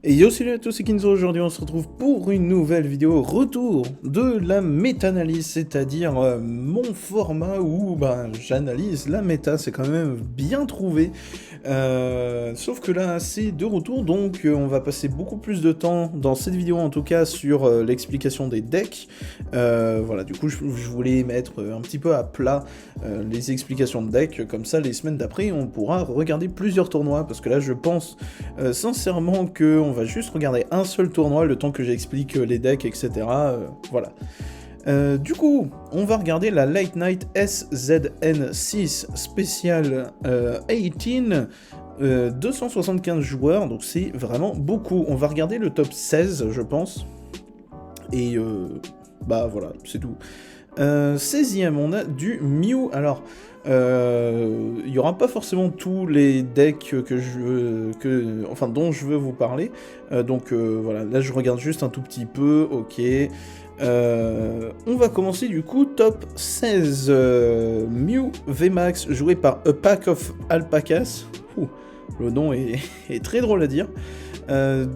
Et yo salut à tous, c'est Kinzo, aujourd'hui on se retrouve pour une nouvelle vidéo, retour de la méta-analyse, c'est-à-dire mon format où j'analyse la méta, c'est quand même bien trouvé, sauf que là c'est de retour, donc on va passer beaucoup plus de temps dans cette vidéo en tout cas sur l'explication des decks, voilà, du coup je voulais mettre un petit peu à plat les explications de decks, comme ça les semaines d'après on pourra regarder plusieurs tournois, parce que là je pense sincèrement qu'on va juste regarder un seul tournoi le temps que j'explique les decks, etc. Voilà. Du coup, on va regarder la Late Night SZN6 Special 18, 275 joueurs, donc c'est vraiment beaucoup. On va regarder le top 16, je pense. Et voilà, c'est tout. 16e, on a du Mew. Alors, il n'y aura pas forcément tous les decks dont je veux vous parler. Voilà, là je regarde juste un tout petit peu, ok. On va commencer du coup, top 16. Mew VMAX, joué par A Pack of Alpacas. Ouh, le nom est très drôle à dire.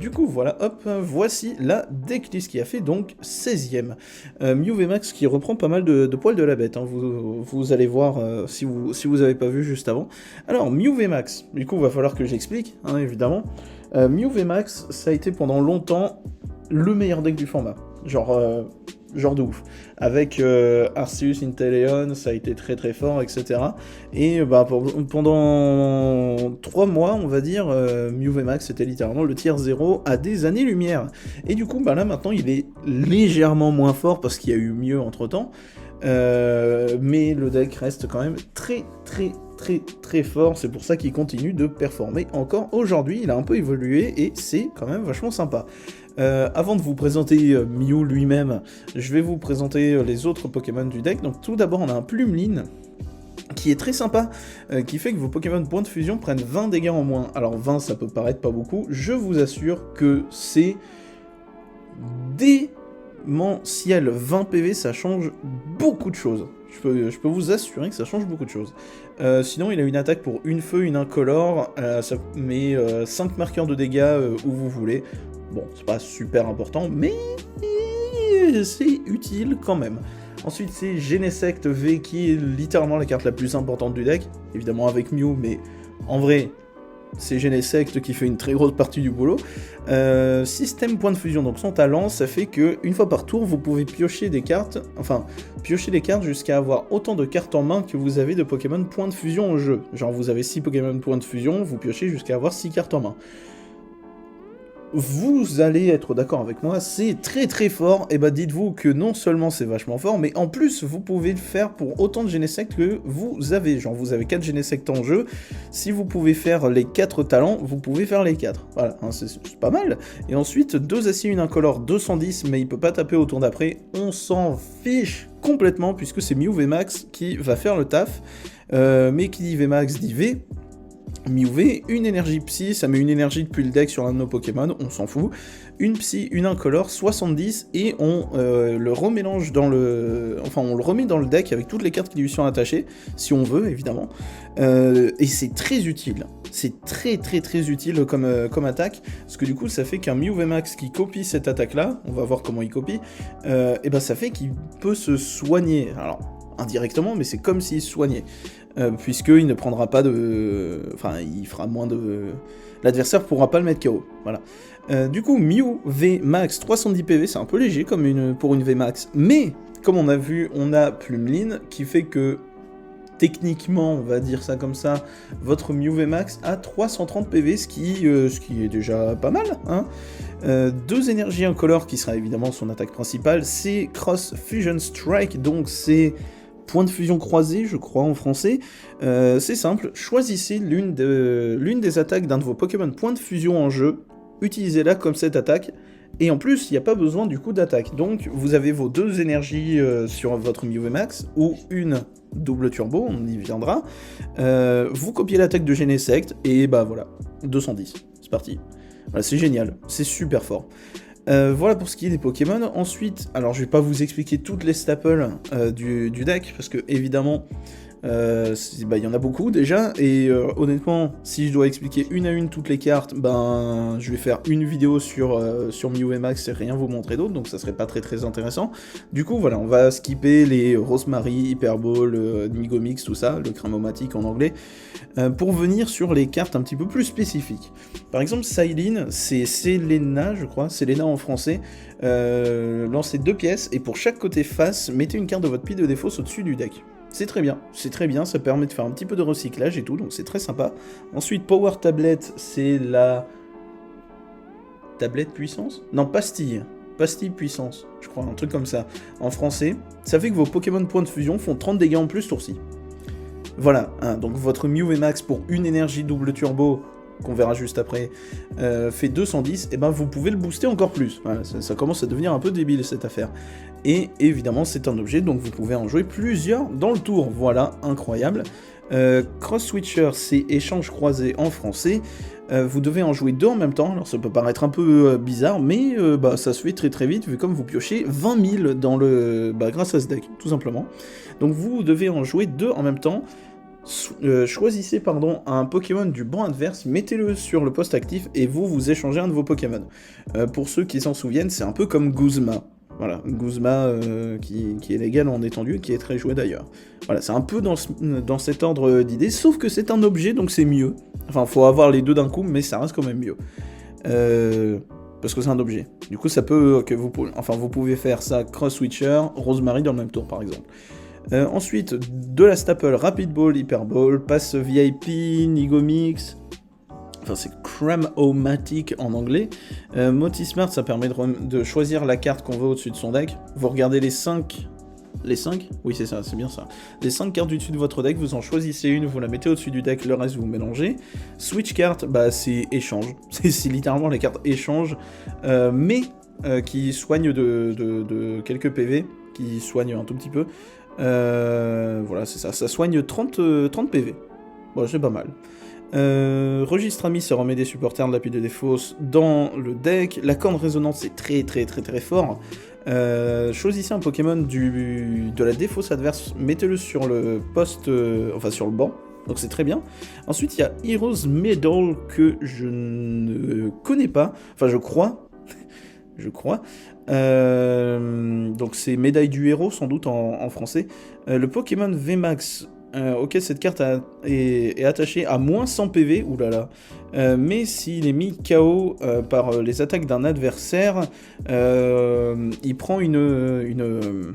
Du coup, voilà, hop, voici la decklist qui a fait donc 16ème. Mew VMAX qui reprend pas mal de poils de la bête, hein, vous allez voir si vous avez pas vu juste avant. Alors, Mew VMAX, du coup, il va falloir que j'explique, hein, évidemment. Mew VMAX, ça a été pendant longtemps le meilleur deck du format. Genre de ouf. Avec Arceus, Inteleon, ça a été très très fort, etc. Et pendant 3 mois, on va dire, Mew VMAX c'était littéralement le tier 0 à des années-lumière. Et du coup, là maintenant, il est légèrement moins fort parce qu'il y a eu mieux entre-temps. Mais le deck reste quand même très très très très fort, c'est pour ça qu'il continue de performer encore aujourd'hui. Il a un peu évolué et c'est quand même vachement sympa. Avant de vous présenter Mew lui-même, je vais vous présenter les autres Pokémon du deck. Donc tout d'abord on a un Plumeline qui est très sympa, qui fait que vos Pokémon point de fusion prennent 20 dégâts en moins. Alors 20 ça peut paraître pas beaucoup, je vous assure que c'est démentiel. 20 PV ça change beaucoup de choses. Je peux vous assurer que ça change beaucoup de choses. Sinon, il a une attaque pour une feu, une incolore, ça met 5 marqueurs de dégâts où vous voulez. Bon, c'est pas super important, mais c'est utile quand même. Ensuite, c'est Genesect V, qui est littéralement la carte la plus importante du deck. Évidemment avec Mew, mais en vrai, c'est Genesect qui fait une très grosse partie du boulot. Système point de fusion, donc son talent, ça fait que une fois par tour, vous pouvez piocher des cartes, jusqu'à avoir autant de cartes en main que vous avez de Pokémon point de fusion au jeu. Genre vous avez 6 Pokémon point de fusion, vous piochez jusqu'à avoir 6 cartes en main. Vous allez être d'accord avec moi, c'est très très fort, et dites-vous que non seulement c'est vachement fort, mais en plus vous pouvez le faire pour autant de Genesect que vous avez. Genre vous avez 4 Genesect en jeu, si vous pouvez faire les 4 talents, vous pouvez faire les 4. Voilà, hein, c'est pas mal. Et ensuite, 2 aciers, une incolore, 210, mais il peut pas taper au tour d'après, on s'en fiche complètement, puisque c'est Mew VMAX qui va faire le taf. Mais qui dit VMAX dit V. Mew V, une énergie psy, ça met une énergie depuis le deck sur l'un de nos Pokémon, on s'en fout. Une psy, une incolore, 70, et on le remélange dans le... Enfin, on le remet dans le deck avec toutes les cartes qui lui sont attachées, si on veut, évidemment. Et c'est très utile. C'est très très très utile comme attaque, parce que du coup, ça fait qu'un Mew VMAX qui copie cette attaque-là, on va voir comment il copie, et ça fait qu'il peut se soigner. Alors, indirectement, mais c'est comme s'il se soignait. Puisqu'il ne prendra pas de... Enfin, il fera moins de... L'adversaire pourra pas le mettre KO, voilà. Du coup, Mew VMAX 310 PV, c'est un peu léger pour une VMAX, mais, comme on a vu, on a Plumeline, qui fait que, techniquement, on va dire ça comme ça, votre Mew VMAX a 330 PV, ce qui est déjà pas mal, hein. 2 énergies incolores, qui sera évidemment son attaque principale, c'est Cross Fusion Strike, donc c'est... point de fusion croisé, je crois en français. C'est simple, choisissez l'une des attaques d'un de vos Pokémon point de fusion en jeu, utilisez-la comme cette attaque, et en plus, il n'y a pas besoin du coup d'attaque. Donc, vous avez vos 2 énergies sur votre Mew VMAX, ou une double turbo, on y viendra. Vous copiez l'attaque de Genesect, et voilà, 210, c'est parti. Voilà, c'est génial, c'est super fort. Voilà pour ce qui est des Pokémon. Ensuite, alors je vais pas vous expliquer toutes les staples du deck, parce que évidemment, Il y en a beaucoup déjà, et honnêtement, si je dois expliquer une à une toutes les cartes, ben je vais faire une vidéo sur Mew VMAX et rien vous montrer d'autres, donc ça serait pas très très intéressant. Du coup voilà, on va skipper les Rosemary, Hyper Ball, Nigomix, tout ça, le Cramomatic en anglais, pour venir sur les cartes un petit peu plus spécifiques. Par exemple, Silene, c'est Selena, je crois, Selena en français, lancez 2 pièces, et pour chaque côté face, mettez une carte de votre pile de défausse au-dessus du deck. C'est très bien, ça permet de faire un petit peu de recyclage et tout, donc c'est très sympa. Ensuite, Power Tablet, c'est la... Tablette puissance? Non, pastille. Pastille puissance, je crois, un truc comme ça. En français, ça fait que vos Pokémon points de fusion font 30 dégâts en plus tour-ci. Voilà, hein, donc votre Mew VMAX pour une énergie double turbo, qu'on verra juste après, fait 210, et ben vous pouvez le booster encore plus. Voilà, ça commence à devenir un peu débile cette affaire. Et évidemment c'est un objet, donc vous pouvez en jouer plusieurs dans le tour, voilà, incroyable. Cross Switcher, c'est échange croisé en français, vous devez en jouer 2 en même temps, alors ça peut paraître un peu bizarre, mais ça se fait très très vite, vu comme vous piochez 20 000 dans grâce à ce deck, tout simplement. Donc vous devez en jouer 2 en même temps. Choisissez un Pokémon du banc adverse, mettez-le sur le poste actif et vous échangez un de vos Pokémon. Pour ceux qui s'en souviennent, c'est un peu comme Guzma. Voilà, Guzma qui est légal en étendue et qui est très joué d'ailleurs. Voilà, c'est un peu dans cet ordre d'idées, sauf que c'est un objet donc c'est mieux. Enfin, faut avoir les deux d'un coup, mais ça reste quand même mieux. Parce que c'est un objet. Du coup, ça peut vous pouvez faire ça Cross-Switcher, Rosemary dans le même tour par exemple. Ensuite, de la staple Rapid Ball, Hyper Ball, Pass VIP, Nigomix, enfin c'est Cramomatic en anglais. Motismart, ça permet de choisir la carte qu'on veut au-dessus de son deck. Vous regardez les 5... Les 5 ? Oui, c'est ça, c'est bien ça. Les 5 cartes du dessus de votre deck, vous en choisissez une, vous la mettez au-dessus du deck, le reste vous mélangez. Switch card, c'est échange. C'est littéralement les cartes échange, mais qui soignent de quelques PV, qui soignent un tout petit peu. Voilà, c'est ça. Ça soigne 30 PV. Bon, c'est pas mal. Registre ami, ça remet des supporters de la pile de défausse dans le deck. La corne résonante, c'est très fort. Choisissez un Pokémon de la défausse adverse, mettez-le sur le poste, sur le banc. Donc c'est très bien. Ensuite, il y a Heroes Medal que je ne connais pas. Enfin, je crois. Je crois. Donc c'est médaille du héros sans doute en français. Le Pokémon VMAX, ok, cette carte est attachée à moins 100 PV, oulala, mais s'il est mis KO par les attaques d'un adversaire, il prend une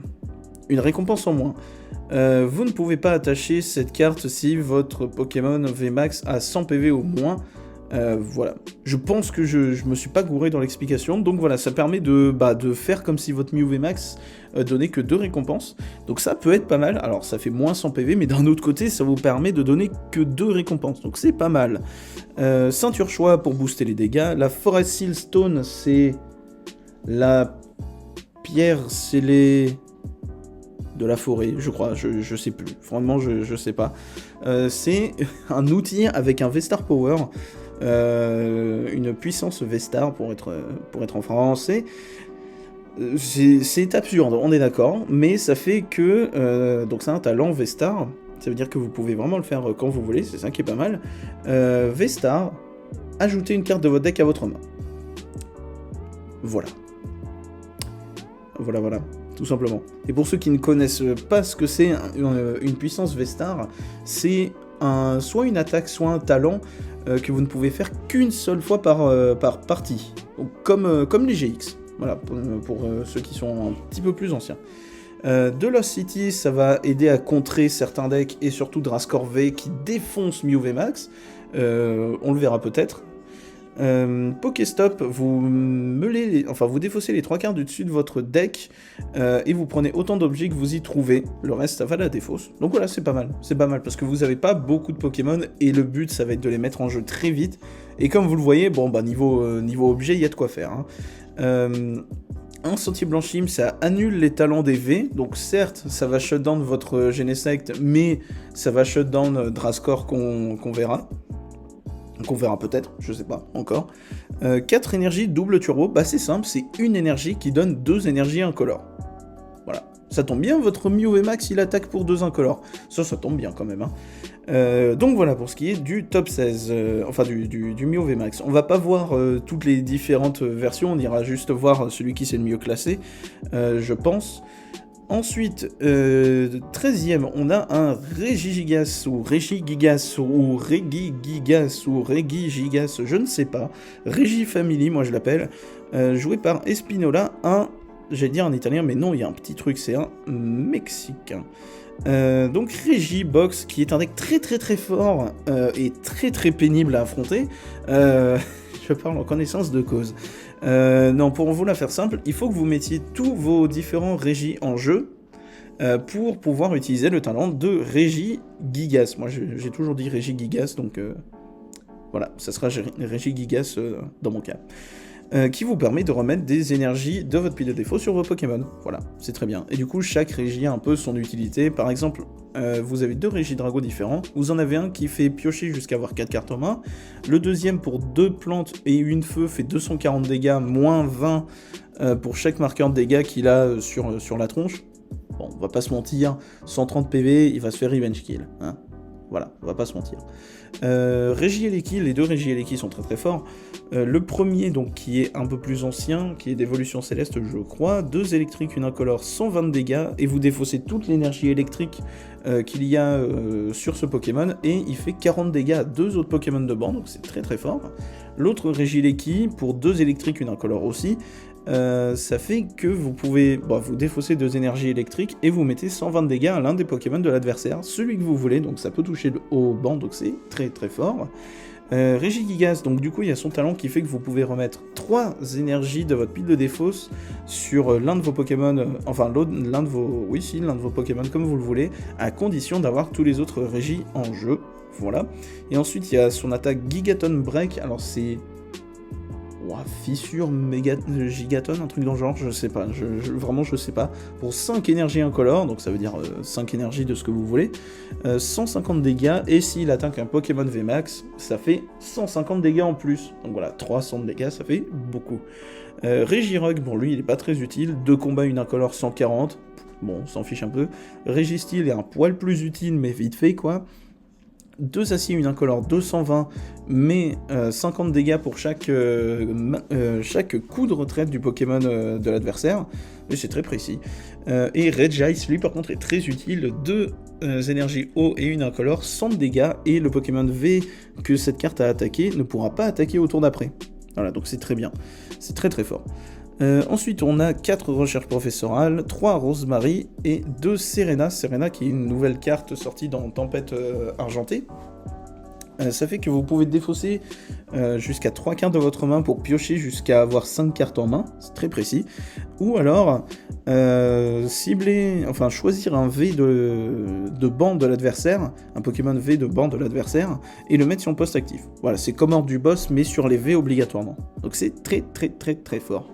récompense en moins. Vous ne pouvez pas attacher cette carte si votre Pokémon VMAX a 100 PV au moins. Voilà, je pense que je me suis pas gouré dans l'explication, donc voilà, ça permet de faire comme si votre Mew VMAX donnait que 2 récompenses, donc ça peut être pas mal. Alors ça fait moins 100 PV, mais d'un autre côté ça vous permet de donner que 2 récompenses, donc c'est pas mal. Ceinture choix pour booster les dégâts, la Forest Seal Stone, c'est la pierre scellée de la forêt, je crois, je sais plus, vraiment je sais pas. C'est un outil avec un V-Star Power, une puissance V-Star pour être en français. C'est absurde, on est d'accord, mais ça fait que donc c'est un talent V-Star, ça veut dire que vous pouvez vraiment le faire quand vous voulez, c'est ça qui est pas mal. V-Star, ajoutez une carte de votre deck à votre main. Voilà, tout simplement. Et pour ceux qui ne connaissent pas ce que c'est une puissance V-Star, c'est soit une attaque, soit un talent que vous ne pouvez faire qu'une seule fois par partie. Donc, comme les GX, voilà, pour ceux qui sont un petit peu plus anciens. De Lost City, ça va aider à contrer certains decks, et surtout Drascore V qui défonce Mew VMAX. On le verra peut-être. Pokéstop, vous défaussez les 3 cartes du dessus de votre deck et vous prenez autant d'objets que vous y trouvez. Le reste, ça va à la défausse. Donc voilà, c'est pas mal parce que vous n'avez pas beaucoup de Pokémon et le but, ça va être de les mettre en jeu très vite. Et comme vous le voyez, niveau objet, il y a de quoi faire. Un Sentier Blanchime, ça annule les talents des V, donc certes, ça va shutdown votre Genesect, mais ça va shutdown Drascore qu'on verra. Qu'on verra peut-être, je sais pas encore. 4 énergies double turbo, c'est simple, c'est une énergie qui donne 2 énergies incolores. Voilà, Ça tombe bien, votre Mew VMAX, il attaque pour 2 incolores. Ça tombe bien quand même. Hein. Donc voilà pour ce qui est du top 16, enfin du Mew VMAX. On va pas voir toutes les différentes versions, on ira juste voir celui qui s'est le mieux classé, je pense. Ensuite, 13e, on a un Regigigas, ou Regigigas, ou Regigigas, ou Regigigas, je ne sais pas. Regifamily, moi je l'appelle, joué par Espinola, j'allais dire un italien, mais non, il y a un petit truc, c'est un mexicain. Donc Regibox, qui est un deck très très très fort, et très très pénible à affronter. Je parle en connaissance de cause. Non, pour vous la faire simple, il faut que vous mettiez tous vos différents régis en jeu pour pouvoir utiliser le talent de Regigigas. Moi, j'ai toujours dit Regigigas, donc voilà, ça sera Regigigas dans mon cas. Qui vous permet de remettre des énergies de votre pile de défaut sur vos Pokémon. Voilà, c'est très bien. Et du coup, chaque régie a un peu son utilité. Par exemple, vous avez 2 régis Drago différents. Vous en avez un qui fait piocher jusqu'à avoir 4 cartes en main. Le deuxième, pour 2 plantes et une feu, fait 240 dégâts, moins 20 pour chaque marqueur de dégâts qu'il a sur la tronche. Bon, on va pas se mentir, 130 PV, il va se faire revenge kill. Hein. Voilà, on va pas se mentir. Regieleki, les 2 Regieleki sont très très forts. Le premier, donc, qui est un peu plus ancien, qui est d'évolution céleste, je crois, 2 électriques, une incolore, 120 de dégâts, et vous défaussez toute l'énergie électrique qu'il y a sur ce Pokémon, et il fait 40 dégâts à 2 autres Pokémon de banc, donc c'est très très fort. L'autre Regieleki, pour 2 électriques, une incolore aussi, ça fait que vous pouvez vous défausser 2 énergies électriques et vous mettez 120 dégâts à l'un des Pokémon de l'adversaire, celui que vous voulez, donc ça peut toucher au banc, donc c'est très très fort. Regigigas, donc du coup il y a son talent qui fait que vous pouvez remettre 3 énergies de votre pile de défausse sur l'un de vos Pokémon, enfin l'un de vos Pokémon comme vous le voulez, à condition d'avoir tous les autres Régis en jeu, voilà. Et ensuite il y a son attaque Gigaton Break, alors c'est... fissure gigaton, un truc dans le genre, je sais pas, vraiment je sais pas, pour 5 énergies incolores, donc ça veut dire 5 énergies de ce que vous voulez, 150 dégâts, et s'il attaque un Pokémon VMAX, ça fait 150 dégâts en plus, donc voilà, 300 dégâts, ça fait beaucoup. Regirug, bon lui il est pas très utile, 2 combats, une incolore, 140, bon on s'en fiche un peu. Registeel est un poil plus utile, mais vite fait quoi. 2 aciers, une incolore, 220, mais 50 dégâts pour chaque coup de retraite du Pokémon de l'adversaire, et c'est très précis. Et Regice, lui par contre est très utile, 2 énergies eau et une incolore, 100 dégâts, et le Pokémon V que cette carte a attaqué ne pourra pas attaquer au tour d'après. Voilà, donc c'est très bien, c'est très très fort. Ensuite, on a 4 recherches professorales, 3 Rosemary et 2 Serena. Serena qui est une nouvelle carte sortie dans Tempête Argentée. Ça fait que vous pouvez défausser jusqu'à 3 cartes de votre main pour piocher jusqu'à avoir 5 cartes en main, c'est très précis. Ou alors, choisir un V de banc de l'adversaire, un Pokémon V de banc de l'adversaire, et le mettre sur le poste actif. Voilà, c'est comme ordre du boss, mais sur les V obligatoirement. Donc c'est très très très très fort.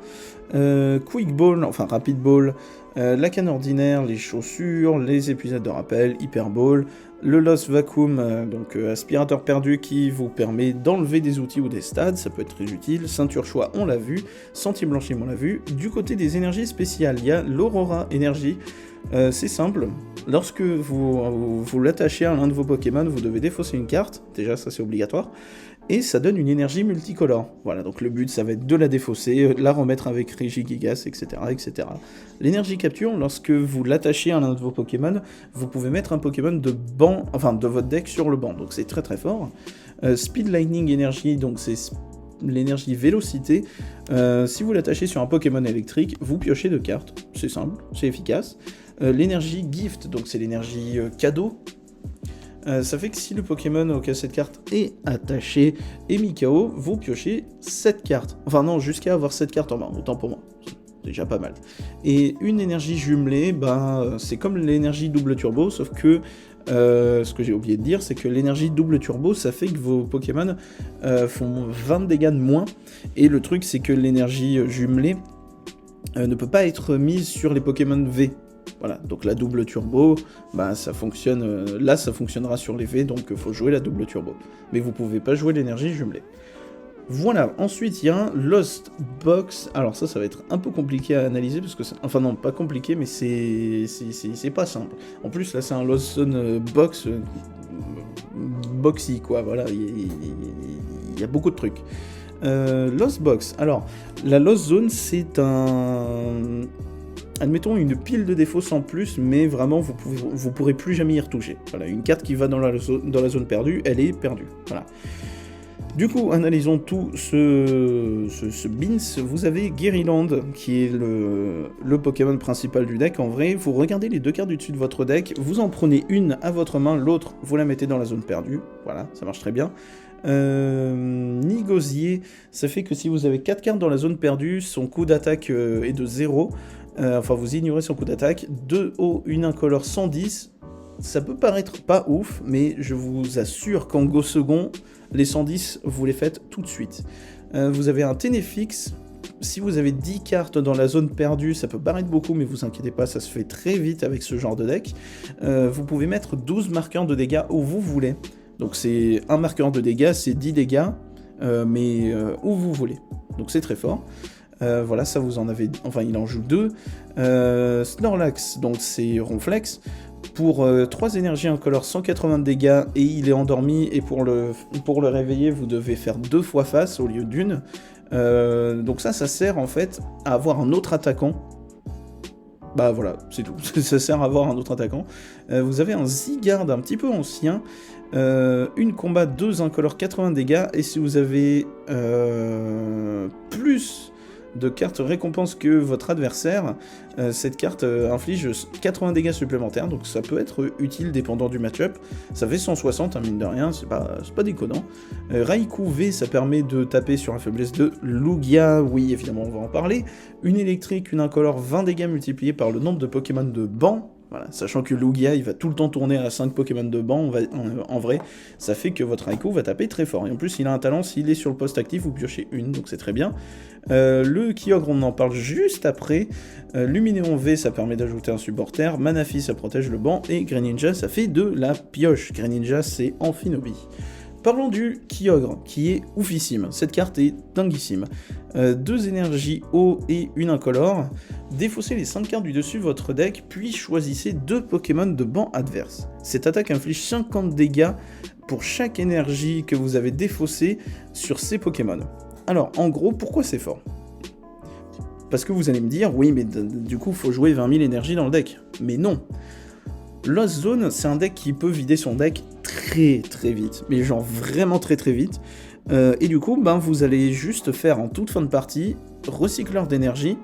Quick Ball, enfin Rapid Ball, la canne ordinaire, les chaussures, les épuisades de rappel, Hyper Ball, le Lost Vacuum, donc aspirateur perdu qui vous permet d'enlever des outils ou des stades, ça peut être très utile, ceinture choix on l'a vu, sentier blanchime on l'a vu. Du côté des énergies spéciales, il y a l'Aurora énergie, c'est simple, lorsque vous l'attachez à l'un de vos Pokémon, vous devez défausser une carte, déjà ça c'est obligatoire, et ça donne une énergie multicolore. Voilà, donc le but ça va être de la défausser, la remettre avec Regigigas, etc. etc. L'énergie capture, lorsque vous l'attachez à l'un de vos Pokémon, vous pouvez mettre un Pokémon de banc, enfin de votre deck sur le banc, donc c'est très très fort. Speed Lightning énergie, donc c'est l'énergie vélocité. Si vous l'attachez sur un Pokémon électrique, vous piochez 2 cartes, c'est simple, c'est efficace. L'énergie Gift, donc c'est l'énergie cadeau. Ça fait que si le Pokémon auquel cette carte est attachée est mis KO, vous piochez 7 cartes. Enfin non, jusqu'à avoir 7 cartes en main, autant pour moi. C'est déjà pas mal. Et une énergie jumelée, c'est comme l'énergie double turbo, sauf que ce que j'ai oublié de dire, c'est que l'énergie double turbo, ça fait que vos Pokémon font 20 dégâts de moins. Et le truc, c'est que l'énergie jumelée ne peut pas être mise sur les Pokémon V. Voilà, donc la double turbo, ça fonctionne, là ça fonctionnera sur les V, donc il faut jouer la double turbo. Mais vous pouvez pas jouer l'énergie jumelée. Voilà, ensuite il y a un Lost Box. Alors ça va être un peu compliqué à analyser parce que enfin non, pas compliqué, mais c'est pas simple. En plus là c'est un Lost Zone Box boxy quoi. Voilà, il y a beaucoup de trucs. Lost Box. Alors la Lost Zone c'est admettons une pile de défauts sans plus, mais vraiment vous pourrez plus jamais y retoucher. Voilà, une carte qui va dans la zone perdue, elle est perdue. Voilà. Du coup, analysons tout ce Beans. Vous avez Guerryland, qui est le Pokémon principal du deck. En vrai, vous regardez les deux cartes du dessus de votre deck, vous en prenez une à votre main, l'autre, vous la mettez dans la zone perdue. Voilà, ça marche très bien. Nigosier, ça fait que si vous avez 4 cartes dans la zone perdue, son coût d'attaque est de 0. Enfin, vous ignorez son coût d'attaque. 2 haut, une incolore 110. Ça peut paraître pas ouf, mais je vous assure qu'en go second, les 110, vous les faites tout de suite. Vous avez un Ténéfix. Si vous avez 10 cartes dans la zone perdue, ça peut paraître beaucoup, mais vous inquiétez pas, ça se fait très vite avec ce genre de deck. Vous pouvez mettre 12 marqueurs de dégâts où vous voulez. Donc c'est un marqueur de dégâts, c'est 10 dégâts, mais où vous voulez. Donc c'est très fort. Voilà, ça vous en avez... Enfin, il en joue 2. Snorlax, donc c'est Ronflex. Pour 3 énergies incolores, 180 de dégâts, et il est endormi, et pour le réveiller, vous devez faire 2 fois face au lieu d'une. Donc ça sert en fait à avoir un autre attaquant. Bah voilà, c'est tout. Ça sert à avoir un autre attaquant. Vous avez un Zygarde un petit peu ancien. Une combat, 2 incolores, 80 dégâts, et si vous avez plus de cartes récompense que votre adversaire, cette carte inflige 80 dégâts supplémentaires, donc ça peut être utile dépendant du match-up. Ça fait 160, hein, mine de rien, c'est pas déconnant. Raikou V, ça permet de taper sur la faiblesse de Lugia, oui évidemment on va en parler. Une électrique, une incolore, 20 dégâts multipliés par le nombre de Pokémon de banc. Voilà, sachant que Lugia, il va tout le temps tourner à 5 Pokémon de banc, en vrai, ça fait que votre Raikou va taper très fort. Et en plus, il a un talent, s'il est sur le poste actif, vous piochez une, donc c'est très bien. Le Kyogre, on en parle juste après. Luminéon V, ça permet d'ajouter un supporter. Manafi, ça protège le banc. Et Greninja, ça fait de la pioche. Greninja, c'est Amphinobi. Parlons du Kyogre, qui est oufissime. Cette carte est dinguissime. 2 énergies eau et une incolore. Défaussez les 5 cartes du dessus de votre deck, puis choisissez 2 Pokémon de banc adverse. Cette attaque inflige 50 dégâts pour chaque énergie que vous avez défaussée sur ces Pokémon. Alors, en gros, pourquoi c'est fort ? Parce que vous allez me dire, oui, mais du coup, il faut jouer 20 000 énergies dans le deck. Mais non. Lost Zone, c'est un deck qui peut vider son deck très très vite, mais genre vraiment très très vite. Et du coup, vous allez juste faire en toute fin de partie, recycleur d'énergie,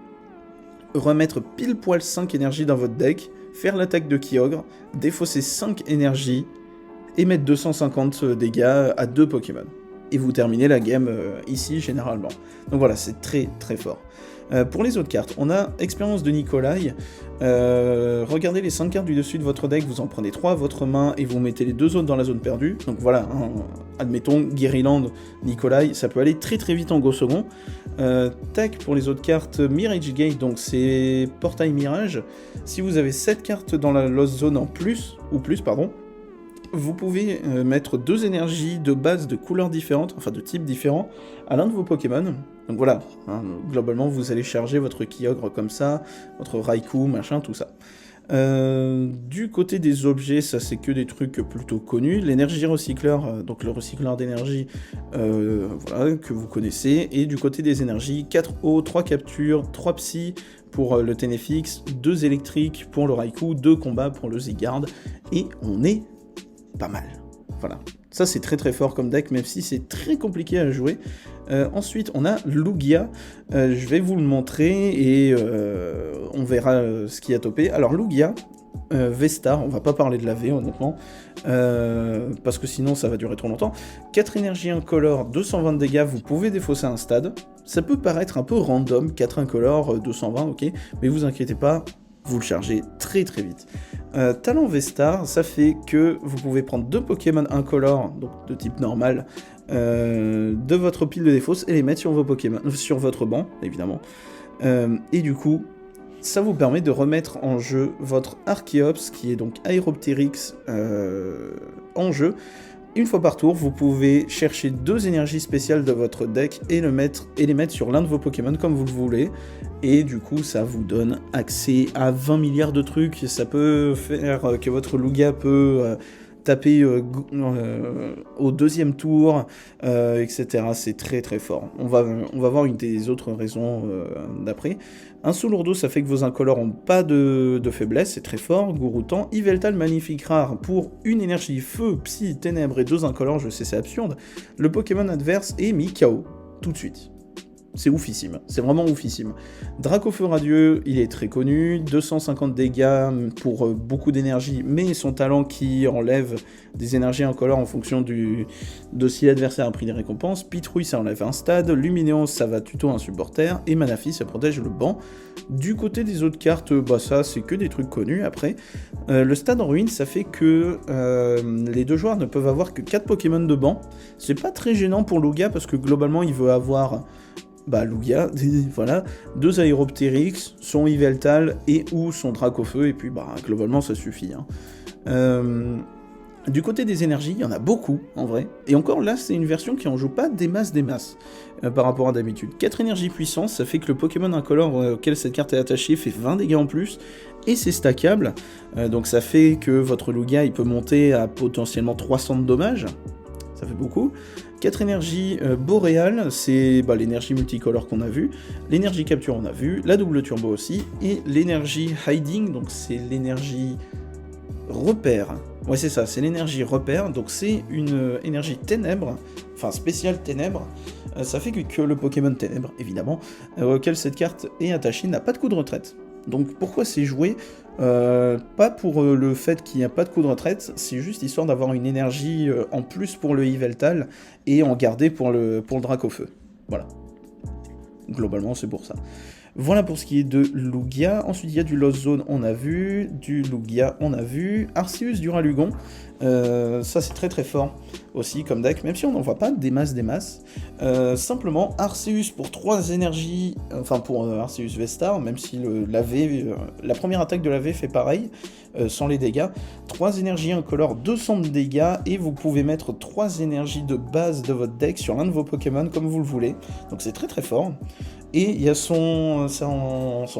remettre pile poil 5 énergies dans votre deck, faire l'attaque de Kyogre, défausser 5 énergies, et mettre 250 dégâts à 2 Pokémon. Et vous terminez la game ici généralement. Donc voilà, c'est très très fort. Pour les autres cartes, on a Expérience de Nikolai. Regardez les 5 cartes du dessus de votre deck, vous en prenez 3 à votre main et vous mettez les 2 autres dans la zone perdue. Donc voilà, admettons Guerryland, Nikolai, ça peut aller très très vite en go second. Tac, pour les autres cartes, Mirage Gate, donc c'est Portail Mirage. Si vous avez 7 cartes dans la Lost Zone en plus, vous pouvez mettre 2 énergies de base de couleurs différentes, enfin de types différents, à l'un de vos Pokémon. Donc voilà, globalement vous allez charger votre Kyogre comme ça, votre Raikou, machin, tout ça. Du côté des objets, ça c'est que des trucs plutôt connus. L'énergie recycleur, donc le recycleur d'énergie, voilà, que vous connaissez. Et du côté des énergies, 4 eau, 3 captures, 3 psy pour le Ténéfix, 2 électriques pour le Raikou, 2 combats pour le Zygarde, et on est pas mal. Voilà. Ça, c'est très très fort comme deck, même si c'est très compliqué à jouer. Ensuite, on a Lugia. Je vais vous le montrer et on verra ce qu'il y a topé. Alors, Lugia, V-Star, on va pas parler de la V, honnêtement, parce que sinon, ça va durer trop longtemps. 4 énergies incolores, 220 dégâts, vous pouvez défausser un stade. Ça peut paraître un peu random, 4 incolores, 220, ok, mais vous inquiétez pas, vous le chargez très très vite. Talent V-Star, ça fait que vous pouvez prendre 2 Pokémon incolores, donc de type normal, de votre pile de défausse et les mettre sur vos Pokémon, sur votre banc, évidemment. Et du coup, ça vous permet de remettre en jeu votre Archeops, qui est donc Aeropteryx, en jeu, Une fois par tour, vous pouvez chercher 2 énergies spéciales de votre deck et les mettre sur l'un de vos Pokémon comme vous le voulez. Et du coup, ça vous donne accès à 20 milliards de trucs. Ça peut faire que votre Lugia peut taper au 2e tour, etc. C'est très très fort. On va voir une des autres raisons d'après. Un Sous-Lourdeau, ça fait que vos incolores n'ont pas de faiblesse, c'est très fort. Gouroutan, Yveltal, magnifique rare pour une énergie feu, psy, ténèbres et 2 incolores, je sais c'est absurde. Le Pokémon adverse est mis KO, tout de suite. C'est oufissime, c'est vraiment oufissime. Dracofeu Radieux, il est très connu, 250 dégâts pour beaucoup d'énergie, mais son talent qui enlève des énergies incolores en fonction de si l'adversaire a pris des récompenses. Pitrouille, ça enlève un stade, Luminéon, ça va tuto un supporter, et Manafi, ça protège le banc. Du côté des autres cartes, bah ça c'est que des trucs connus après. Le stade en ruine, ça fait que les 2 joueurs ne peuvent avoir que 4 Pokémon de banc. C'est pas très gênant pour Lugia parce que globalement il veut avoir Lugia, voilà, 2 Aéroptérix, son Yveltal et ou son Dracofeu, et puis globalement ça suffit. Hein. Du côté des énergies, il y en a beaucoup en vrai, et encore là c'est une version qui en joue pas des masses par rapport à d'habitude. 4 énergies puissance, ça fait que le Pokémon incolore auquel cette carte est attachée fait 20 dégâts en plus, et c'est stackable, donc ça fait que votre Lugia il peut monter à potentiellement 300 de dommages, ça fait beaucoup. 4 énergies boréales, c'est l'énergie multicolore qu'on a vu, l'énergie capture on a vu, la double turbo aussi, et l'énergie hiding, donc c'est l'énergie repère. Ouais c'est ça, c'est l'énergie repère, donc c'est une énergie ténèbres, enfin spéciale ténèbres, ça fait que le Pokémon ténèbres, évidemment, auquel cette carte est attachée, n'a pas de coup de retraite. Donc pourquoi c'est joué pas pour le fait qu'il n'y a pas de coup de retraite, c'est juste histoire d'avoir une énergie en plus pour le Yveltal et en garder pour le Dracofeu. Voilà. Globalement, c'est pour ça. Voilà pour ce qui est de Lugia. Ensuite, il y a du Lost Zone, on a vu. Du Lugia, on a vu. Arceus, Duralugon. Ça, c'est très très fort aussi comme deck, même si on n'en voit pas des masses. Simplement, Arceus pour 3 énergies, enfin pour Arceus Vestar, même si la première attaque de la V fait pareil, sans les dégâts. 3 énergies incolores, 200 de dégâts, et vous pouvez mettre 3 énergies de base de votre deck sur l'un de vos Pokémon comme vous le voulez. Donc c'est très très fort. Et il y a son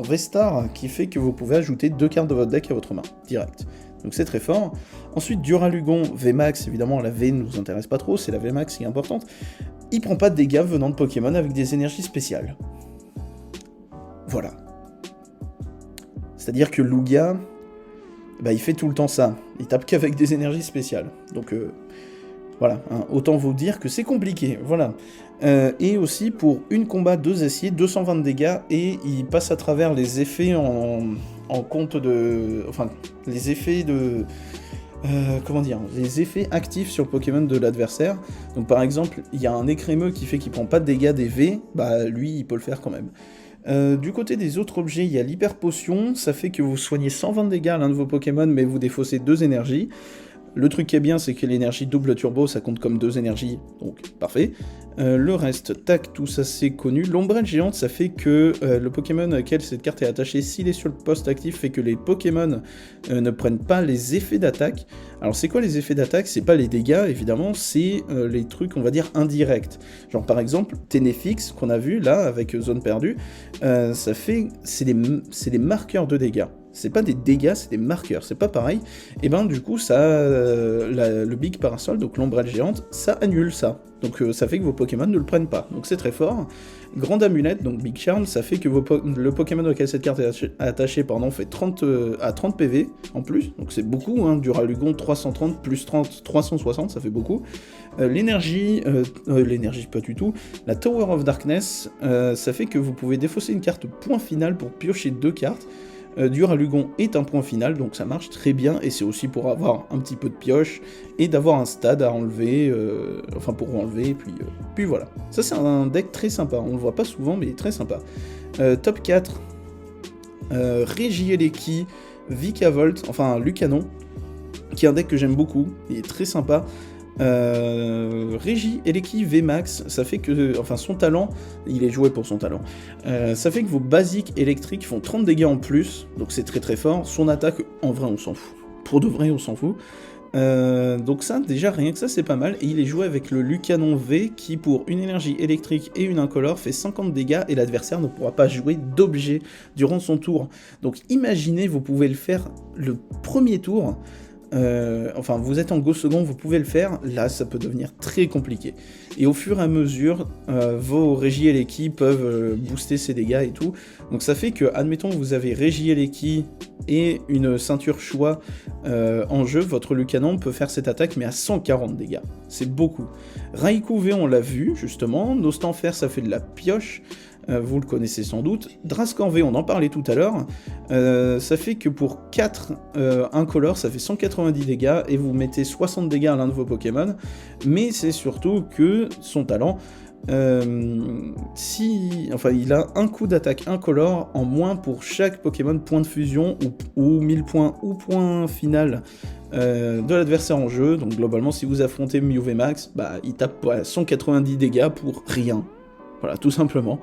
Vestar qui fait que vous pouvez ajouter 2 cartes de votre deck à votre main, direct. Donc c'est très fort. Ensuite, Duralugon, VMAX, évidemment la V ne nous intéresse pas trop, c'est la VMAX qui est importante. Il prend pas de dégâts venant de Pokémon avec des énergies spéciales. Voilà. C'est-à-dire que Lugia, il fait tout le temps ça. Il tape qu'avec des énergies spéciales. Donc voilà, hein, autant vous dire que c'est compliqué, voilà. Et aussi pour une combat 2 aciers, 220 de dégâts, et il passe à travers les effets en compte de... Enfin, les effets de... comment dire, les effets actifs sur le Pokémon de l'adversaire. Donc par exemple, il y a un écrémeux qui fait qu'il prend pas de dégâts des V, lui il peut le faire quand même. Du côté des autres objets, il y a l'hyper potion, ça fait que vous soignez 120 dégâts à l'un de vos Pokémon, mais vous défaussez 2 énergies. Le truc qui est bien, c'est que l'énergie double turbo, ça compte comme 2 énergies, donc parfait. Le reste, tac, tout ça c'est connu. L'ombrelle géante, ça fait que le Pokémon auquel cette carte est attachée, s'il est sur le poste actif, fait que les Pokémon ne prennent pas les effets d'attaque. Alors c'est quoi les effets d'attaque? C'est pas les dégâts, évidemment, c'est les trucs, on va dire, indirects. Genre par exemple, Ténéfix, qu'on a vu là, avec Zone Perdue, ça fait... c'est des marqueurs de dégâts. C'est pas des dégâts, c'est des marqueurs, c'est pas pareil. Et du coup, ça, le Big Parasol, donc l'ombrelle géante, ça annule ça. Donc ça fait que vos Pokémon ne le prennent pas. Donc c'est très fort. Grande amulette, donc Big Charm, ça fait que le Pokémon auquel cette carte est attachée fait 30 à 30 PV en plus. Donc c'est beaucoup, hein. Duralugon 330 plus 30, 360, ça fait beaucoup. L'énergie, pas du tout. La Tower of Darkness, ça fait que vous pouvez défausser une carte point final pour piocher 2 cartes. Duralugon est un point final, donc ça marche très bien, et c'est aussi pour avoir un petit peu de pioche, et d'avoir un stade à enlever, pour enlever, puis voilà. Ça c'est un deck très sympa, on le voit pas souvent, mais très sympa. Top 4, Regieleki, Vikavolt, Lucanon, qui est un deck que j'aime beaucoup, il est très sympa. Regieleki VMAX, ça fait que, son talent, il est joué pour son talent, ça fait que vos basiques électriques font 30 dégâts en plus, donc c'est très très fort. Son attaque, en vrai on s'en fout, pour de vrai on s'en fout. Donc ça, déjà, rien que ça, c'est pas mal. Et il est joué avec le Lucanon V qui, pour une énergie électrique et une incolore, fait 50 dégâts et l'adversaire ne pourra pas jouer d'objet durant son tour. Donc imaginez, vous pouvez le faire le premier tour. Enfin, vous êtes en go second, vous pouvez le faire. Là, ça peut devenir très compliqué. Et au fur et à mesure, vos Régie Eleki peuvent booster ces dégâts et tout. Donc ça fait que, admettons, vous avez Régie Eleki et une ceinture choix en jeu, votre Lucanon peut faire cette attaque, mais à 140 dégâts. C'est beaucoup. Raikou V, on l'a vu, justement. Nostanfer, ça fait de la pioche. Vous le connaissez sans doute. Drascan V, on en parlait tout à l'heure. Ça fait que pour 4 incolores, ça fait 190 dégâts et vous mettez 60 dégâts à l'un de vos Pokémon. Mais c'est surtout que son talent, il a un coup d'attaque incolore en moins pour chaque Pokémon point de fusion ou 1000 points ou point final de l'adversaire en jeu. Donc globalement, si vous affrontez Mew VMAX, il tape 190 dégâts pour rien. Voilà, tout simplement.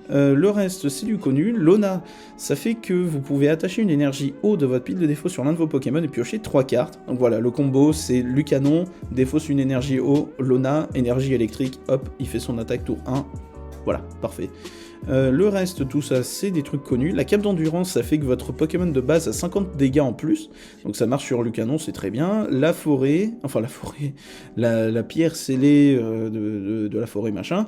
Le reste, c'est du connu. Lona, ça fait que vous pouvez attacher une énergie eau de votre pile de défauts sur l'un de vos Pokémon et piocher 3 cartes. Donc voilà, le combo, c'est Lucanon, défausse une énergie eau, Lona, énergie électrique, hop, il fait son attaque tour 1. Voilà, parfait. Le reste, tout ça, c'est des trucs connus. La cape d'endurance, ça fait que votre Pokémon de base a 50 dégâts en plus. Donc ça marche sur Lucanon, c'est très bien. La forêt, la pierre scellée de la forêt, machin.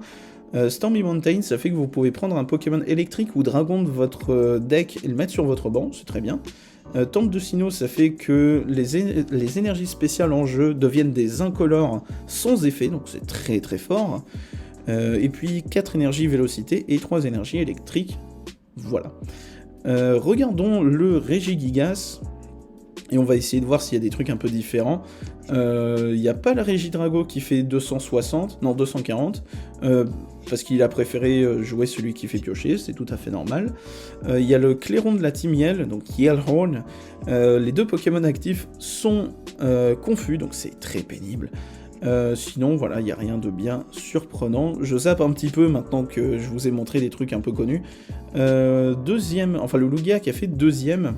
Stormy Mountain, ça fait que vous pouvez prendre un Pokémon électrique ou dragon de votre deck et le mettre sur votre banc, c'est très bien. Temple de Sinnoh, ça fait que les énergies spéciales en jeu deviennent des incolores sans effet, donc c'est très très fort. Et puis 4 énergies vélocité et 3 énergies électriques, voilà. Regardons le Regigigas, et on va essayer de voir s'il y a des trucs un peu différents. Il n'y a pas la Regidrago qui fait 240, parce qu'il a préféré jouer celui qui fait piocher, c'est tout à fait normal. Il y a le Clairon de la Timiel, donc Yellhorn. Les deux Pokémon actifs sont confus, donc c'est très pénible. Sinon, voilà, il n'y a rien de bien surprenant. Je zappe un petit peu maintenant que je vous ai montré des trucs un peu connus. Le Lugia qui a fait deuxième.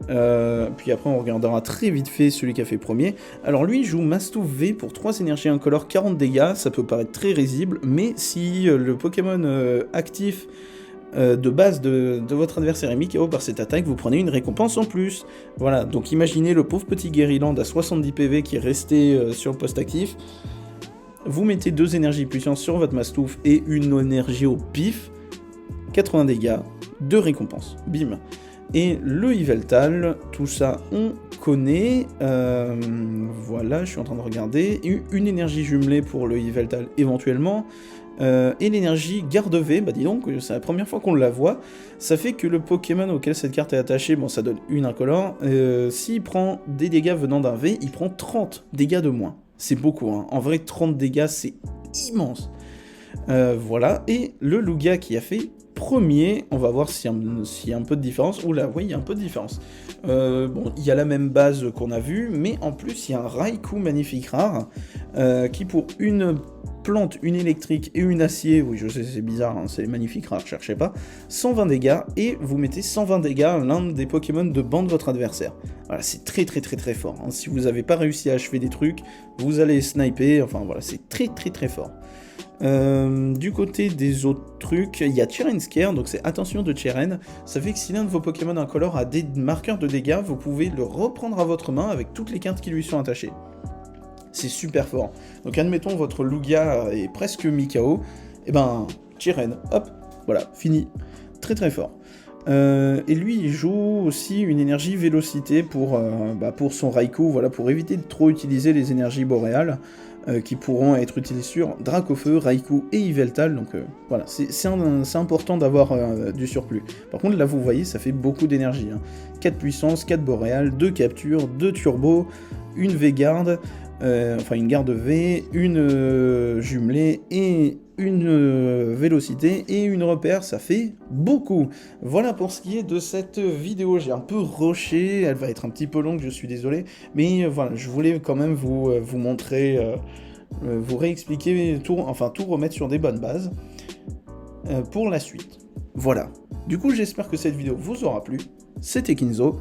Puis après, on regardera très vite fait celui qui a fait premier. Alors lui, il joue Mastouf V pour 3 énergies incolores, 40 dégâts. Ça peut paraître très risible, mais si le Pokémon actif de base de votre adversaire est mis KO par cette attaque, vous prenez une récompense en plus. Voilà, donc imaginez le pauvre petit Guériland à 70 PV qui est resté sur le poste actif. Vous mettez 2 énergies puissance sur votre Mastouf et une énergie au pif, 80 dégâts, 2 récompenses, bim. Et le Yveltal, tout ça on connaît, voilà, je suis en train de regarder, une énergie jumelée pour le Yveltal éventuellement, et l'énergie garde V, dis donc, c'est la première fois qu'on la voit, ça fait que le Pokémon auquel cette carte est attachée, bon ça donne une incolore, s'il prend des dégâts venant d'un V, il prend 30 dégâts de moins, c'est beaucoup, hein. En vrai 30 dégâts c'est immense, voilà, et le Lugia qui a fait premier, on va voir s'il y a un peu de différence. Oula, oui, il y a un peu de différence. Bon, il y a la même base qu'on a vue, mais en plus, il y a un Raikou magnifique rare, qui pour une plante, une électrique et une acier, oui, je sais, c'est bizarre, hein, c'est magnifique rare, cherchez pas, 120 dégâts, et vous mettez 120 dégâts à l'un des Pokémon de banc de votre adversaire. Voilà, c'est très très très très fort. Hein. Si vous n'avez pas réussi à achever des trucs, vous allez sniper, enfin voilà, c'est très très très fort. Du côté des autres trucs, il y a Cheren Scare, donc c'est attention de Cheren, ça fait que si l'un de vos Pokémon incolores a des marqueurs de dégâts, vous pouvez le reprendre à votre main avec toutes les cartes qui lui sont attachées. C'est super fort. Donc admettons votre Lugia est presque mis KO, et Cheren, hop, voilà, fini. Très très fort. Et lui il joue aussi une énergie vélocité pour son Raikou, voilà, pour éviter de trop utiliser les énergies boréales. Qui pourront être utilisés sur Dracofeu, Raikou et Yveltal, donc voilà, c'est important d'avoir du surplus. Par contre là vous voyez ça fait beaucoup d'énergie, hein. 4 puissance, 4 boréales, 2 captures, 2 turbos, une V-garde, une garde V, une jumelée et une vélocité et une repère, ça fait beaucoup. Voilà pour ce qui est de cette vidéo, j'ai un peu rushé, elle va être un petit peu longue, je suis désolé, mais voilà, je voulais quand même vous montrer, vous réexpliquer, tout remettre sur des bonnes bases pour la suite. Voilà, du coup j'espère que cette vidéo vous aura plu, c'était Kinzo.